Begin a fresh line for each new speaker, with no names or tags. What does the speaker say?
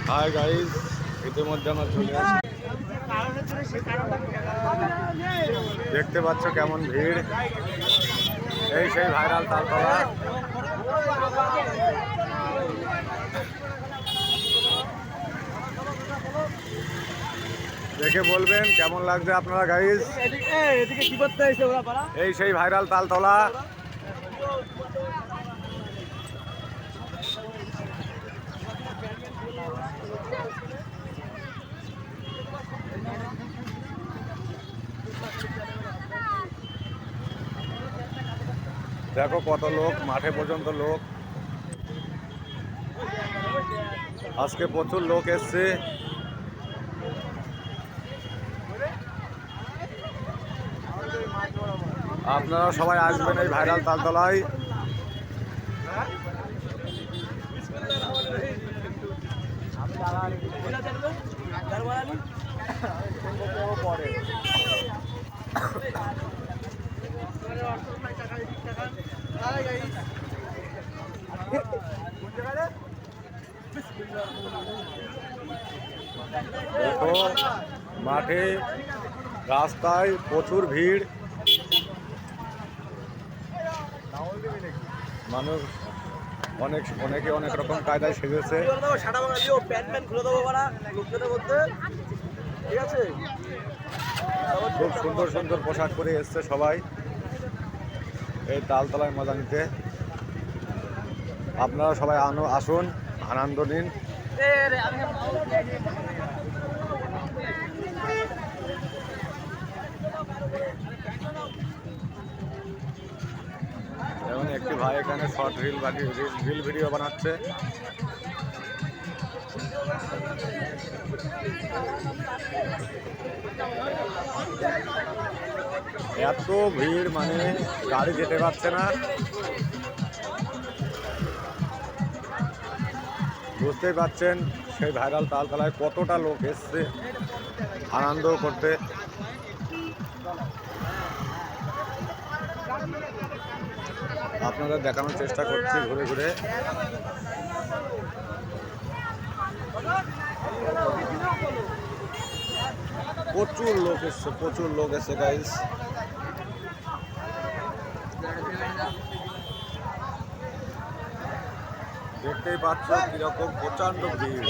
Hi guys, ইতিমধ্যে আমরা চলে আসছি। দেখতে পাচ্ছ কেমন ভিড়। এই সেই ভাইরাল তালতলা। দেখে বলবেন কেমন লাগছে আপনারা গাইস। এই সেই ভাইরাল তালতলা। দেখো কত লোক, মাঠে পর্যন্ত লোক। আজকে প্রচুর লোক এসছে। আপনারা সবাই আসবেন এই ভাইরাল তালতলায়। দেখো মাঠে রাস্তায় প্রচুর ভিড়। মানুষ অনেকে অনেক রকম কায়দায় সেজেছে। খুব সুন্দর সুন্দর পোশাক পরে এসছে সবাই এই তালতলায় মজা নিতে। আপনারা সবাই আসুন, আনন্দ নিন। এবং একটি ভাই এখানে শর্ট রিল ভিডিও বানাচ্ছে। এত ভিড়, মানে গাড়ি যেতে পারছে না। বুঝতেই পারছেন সেই ভাইরাল তালতলায় কতটা লোক এসছে আনন্দ করতে। আপনাদের দেখানোর চেষ্টা করছি ঘুরে ঘুরে। প্রচুর লোক এসছে গাইস। দেখতেই পাচ্ছ কিরকম প্রচন্ড ভিড়।